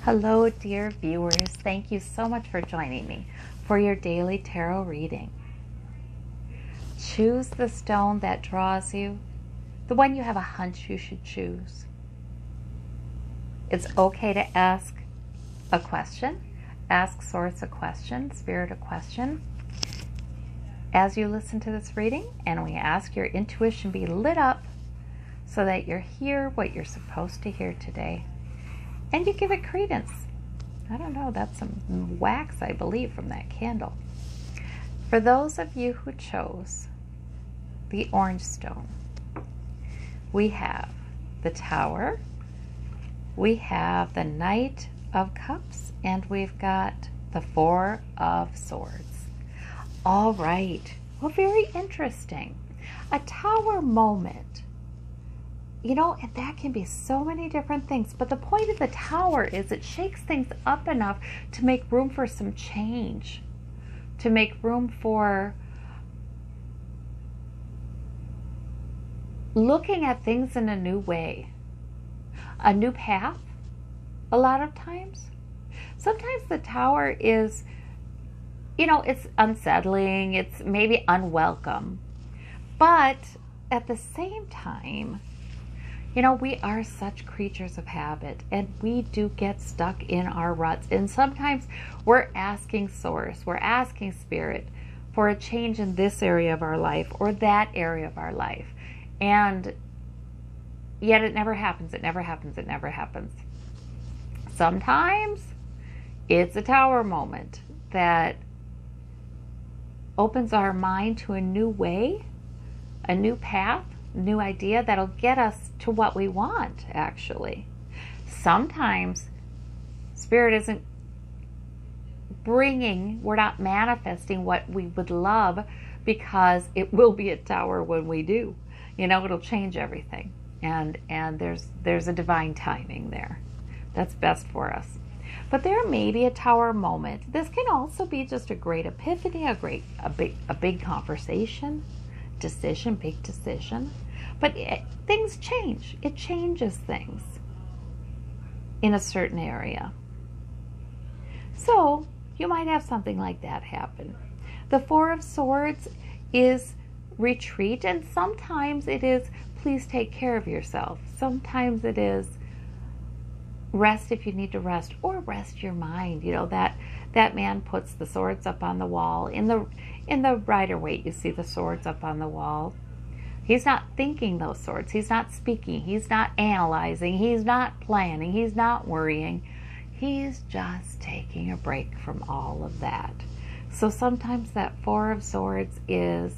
Hello, dear viewers. Thank you so much for joining me for your daily tarot reading. Choose the stone that draws you, the one you have a hunch you should choose. It's okay to ask a question. Ask Source a question, Spirit a question. As you listen to this reading, and we ask your intuition be lit up so that you hear what you're supposed to hear today. And you give it credence. I don't know, that's some wax, I believe, from that candle. For those of you who chose the orange stone, we have the Tower, we have the Knight of Cups, and we've got the Four of Swords. All right, well, very interesting. A Tower moment. You know, and that can be so many different things, but the point of the Tower is it shakes things up enough to make room for some change, to make room for looking at things in a new way, a new path, a lot of times. Sometimes the Tower is, you know, it's unsettling, it's maybe unwelcome, but at the same time, you know, we are such creatures of habit, and we do get stuck in our ruts. And sometimes we're asking Source, we're asking Spirit for a change in this area of our life or that area of our life. And yet it never happens, it never happens, it never happens. Sometimes it's a Tower moment that opens our mind to a new way, a new path, new idea that'll get us to what we want, actually. Sometimes Spirit isn't we're not manifesting what we would love, because it will be a Tower when we do. You know, it'll change everything. And there's a divine timing there. That's best for us. But there may be a Tower moment. This can also be just a great epiphany, a big conversation, decision, big decision. But things change. It changes things in a certain area. So you might have something like that happen. The Four of Swords is retreat, and sometimes it is please take care of yourself. Sometimes it is rest if you need to rest, or rest your mind. You know, that man puts the swords up on the wall. In the Rider-Waite, you see the swords up on the wall. He's not thinking those swords. He's not speaking. He's not analyzing. He's not planning. He's not worrying. He's just taking a break from all of that. So sometimes that Four of Swords is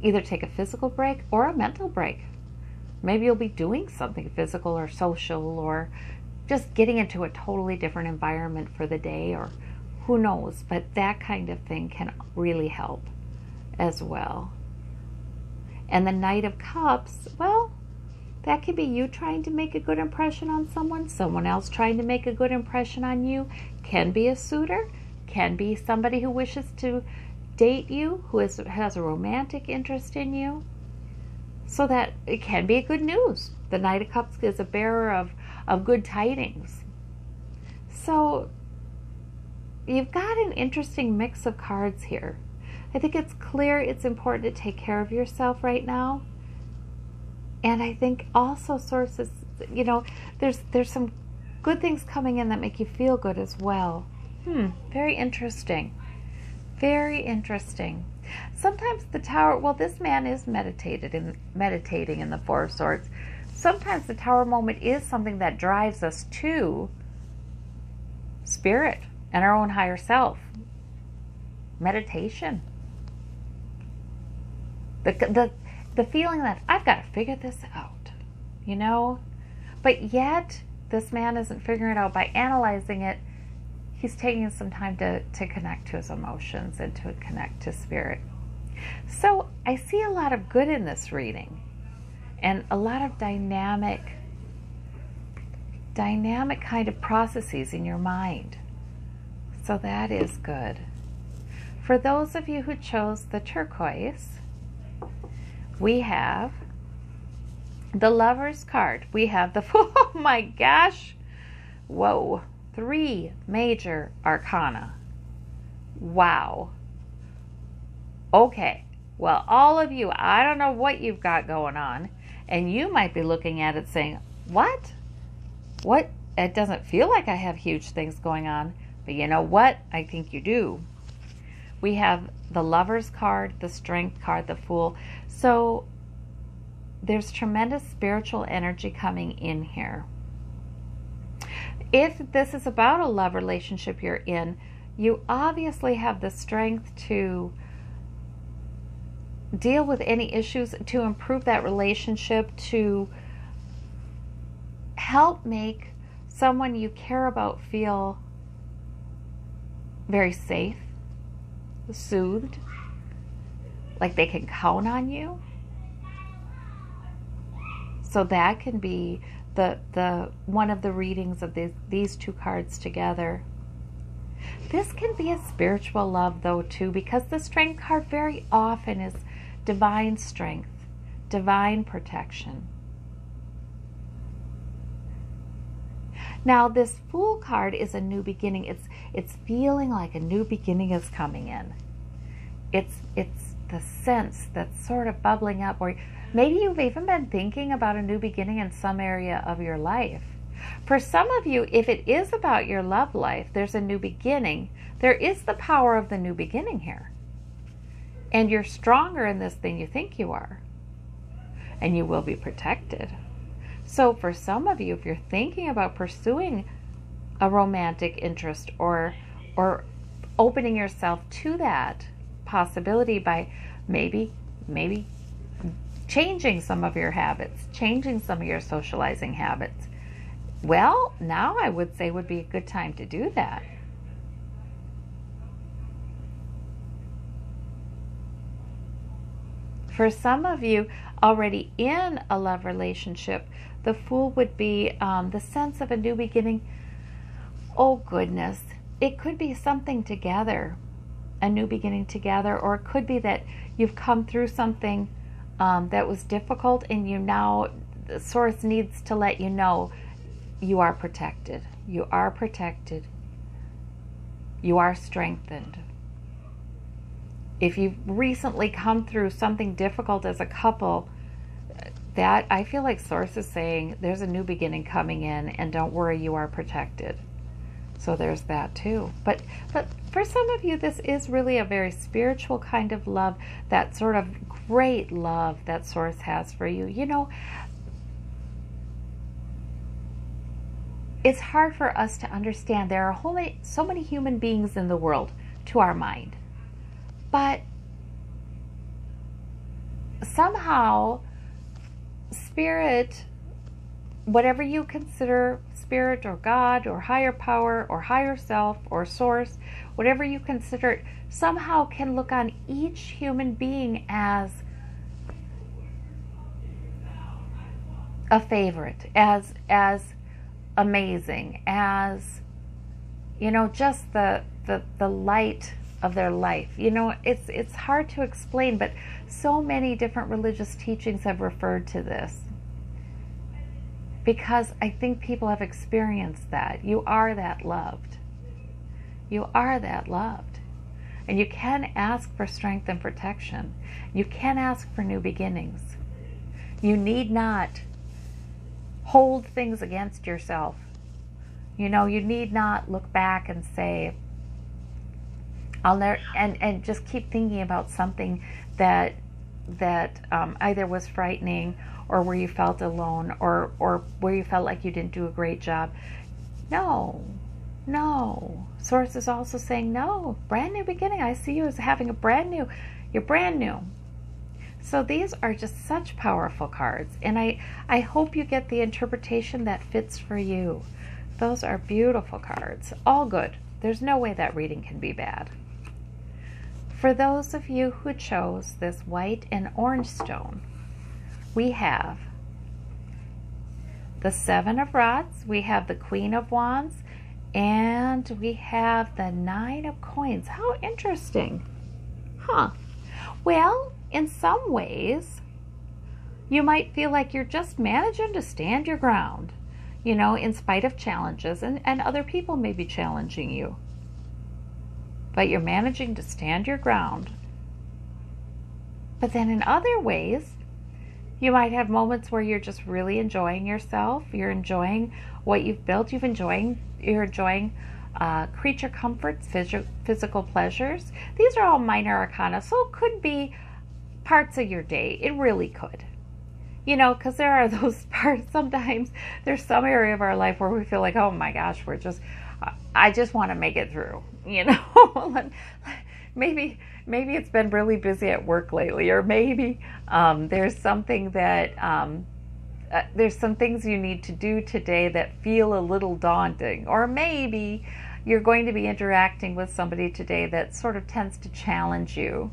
either take a physical break or a mental break. Maybe you'll be doing something physical or social, or just getting into a totally different environment for the day, or who knows. But that kind of thing can really help as well. And the Knight of Cups, well, that could be you trying to make a good impression on someone else trying to make a good impression on you. Can be a suitor, can be somebody who wishes to date you, who has a romantic interest in you. So that it can be good news. The Knight of Cups is a bearer of good tidings. So you've got an interesting mix of cards here. I think it's clear it's important to take care of yourself right now. And I think also sources, you know, there's some good things coming in that make you feel good as well. Very interesting. Very interesting. Sometimes the Tower, well, this man is meditating in the Four of Swords. Sometimes the Tower moment is something that drives us to Spirit and our own higher self. Meditation. The feeling that I've got to figure this out, you know? But yet, this man isn't figuring it out by analyzing it. He's taking some time to connect to his emotions and to connect to Spirit. So I see a lot of good in this reading, and a lot of dynamic kind of processes in your mind. So that is good. For those of you who chose the turquoise, we have the Lover's card. We have the, oh my gosh, Whoa, 3 major arcana. Wow. Okay, well, all of you, I don't know what you've got going on, and you might be looking at it saying, what? What? It doesn't feel like I have huge things going on, but you know what? I think you do. We have the Lover's card, the Strength card, the Fool. So there's tremendous spiritual energy coming in here. If this is about a love relationship you're in, you obviously have the strength to deal with any issues, to improve that relationship, to help make someone you care about feel very safe, soothed, like they can count on you. So that can be the one of the readings of these 2 cards together. This can be a spiritual love though too, because the Strength card very often is divine strength, divine protection. Now this Fool card is a new beginning. It's feeling like a new beginning is coming in. It's the sense that's sort of bubbling up, or maybe you've even been thinking about a new beginning in some area of your life. For some of you, if it is about your love life, there's a new beginning. There is the power of the new beginning here. And you're stronger in this than you think you are. And you will be protected. So for some of you, if you're thinking about pursuing a romantic interest or opening yourself to that possibility by maybe changing some of your habits, changing some of your socializing habits, well, now I would say would be a good time to do that. For some of you already in a love relationship, the Fool would be the sense of a new beginning. Oh goodness, it could be something together, a new beginning together, or it could be that you've come through something that was difficult, and you now, the Source needs to let you know you are protected. You are protected. You are strengthened. If you've recently come through something difficult as a couple, that I feel like Source is saying there's a new beginning coming in, and don't worry, you are protected. So there's that too. But for some of you, this is really a very spiritual kind of love, that sort of great love that Source has for you. You know, it's hard for us to understand. There are so many human beings in the world to our mind. But somehow, Spirit, whatever you consider Spirit or God or higher power or higher self or Source, whatever you consider it, somehow can look on each human being as a favorite, as amazing, as, you know, just the light of their life. You know, it's hard to explain, but so many different religious teachings have referred to this, because I think people have experienced that. You are that loved. You are that loved. And you can ask for strength and protection. You can ask for new beginnings. You need not hold things against yourself. You know, you need not look back and say, I'll never, and just keep thinking about something that either was frightening, or where you felt alone, or where you felt like you didn't do a great job. No. Source is also saying, no, brand new beginning. I see you as having you're brand new. So these are just such powerful cards, and I hope you get the interpretation that fits for you. Those are beautiful cards, all good. There's no way that reading can be bad. For those of you who chose this white and orange stone, we have the Seven of Rods, we have the Queen of Wands, and we have the Nine of Coins. How interesting. Huh. Well, in some ways, you might feel like you're just managing to stand your ground. you know, in spite of challenges, and other people may be challenging you. But you're managing to stand your ground. But then in other ways, you might have moments where you're just really enjoying yourself. You're enjoying what you've built. You're enjoying creature comforts, physical pleasures. These are all minor arcana, so it could be parts of your day. It really could. You know, because there are those parts, sometimes there's some area of our life where we feel like, oh my gosh, I just want to make it through, you know. maybe it's been really busy at work lately, or maybe there's something that there's some things you need to do today that feel a little daunting, or maybe you're going to be interacting with somebody today that sort of tends to challenge you.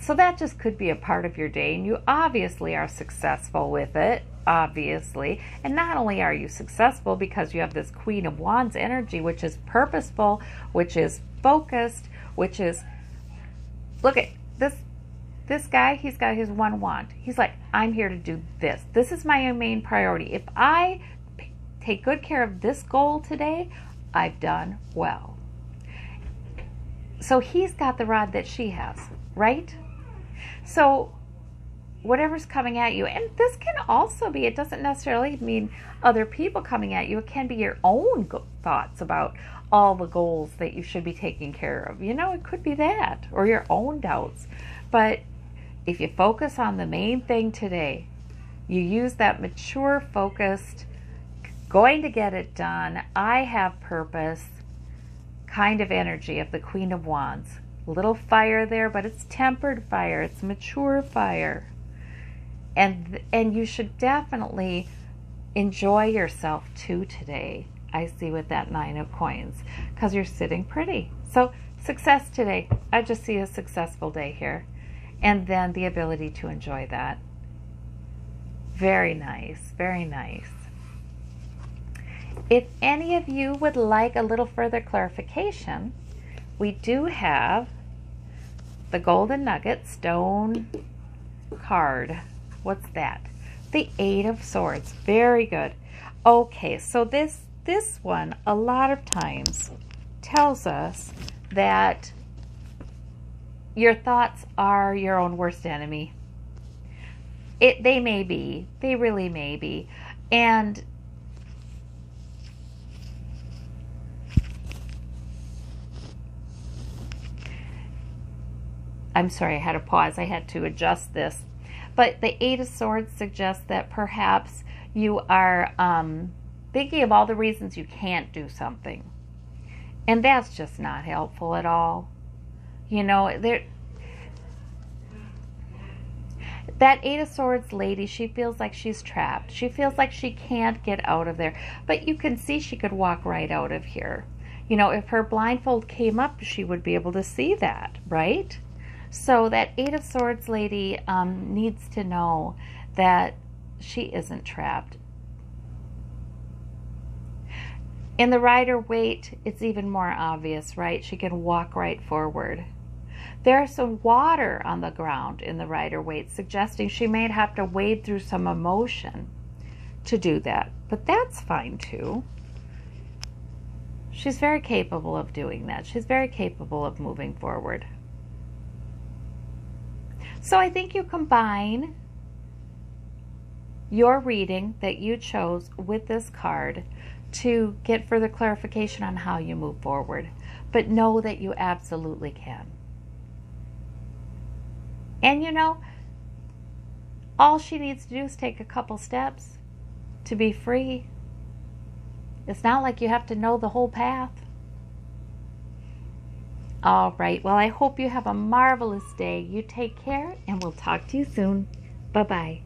So that just could be a part of your day, and you obviously are successful with it, obviously. And not only are you successful because you have this Queen of Wands energy, which is purposeful, which is focused, which is, look at this guy, he's got his one wand. He's like, I'm here to do this. This is my main priority. If I take good care of this goal today, I've done well. So he's got the rod that she has, right? So whatever's coming at you, and this can also be, it doesn't necessarily mean other people coming at you. It can be your own thoughts about all the goals that you should be taking care of. You know, it could be that, or your own doubts. But if you focus on the main thing today, you use that mature, focused, going to get it done, I have purpose kind of energy of the Queen of Wands. A little fire there, but it's tempered fire. It's mature fire. And you should definitely enjoy yourself too today, I see, with that Nine of Coins, because you're sitting pretty. So success today. I just see a successful day here. And then the ability to enjoy that. Very nice, very nice. If any of you would like a little further clarification, we do have the Golden Nugget Stone card. What's that? The Eight of Swords. Very good. Okay, so this one a lot of times tells us that your thoughts are your own worst enemy. They may be. They really may be. And I'm sorry, I had to pause. I had to adjust this. But the Eight of Swords suggests that perhaps you are thinking of all the reasons you can't do something. And that's just not helpful at all. You know, that Eight of Swords lady, she feels like she's trapped. She feels like she can't get out of there. But you can see she could walk right out of here. You know, if her blindfold came up, she would be able to see that, right? So that Eight of Swords lady needs to know that she isn't trapped. In the Rider-Waite, it's even more obvious, right? She can walk right forward. There's some water on the ground in the Rider-Waite, suggesting she may have to wade through some emotion to do that. But that's fine too. She's very capable of doing that. She's very capable of moving forward. So I think you combine your reading that you chose with this card to get further clarification on how you move forward. But know that you absolutely can. And you know, all she needs to do is take a couple steps to be free. It's not like you have to know the whole path. All right, well, I hope you have a marvelous day. You take care, and we'll talk to you soon. Bye-bye.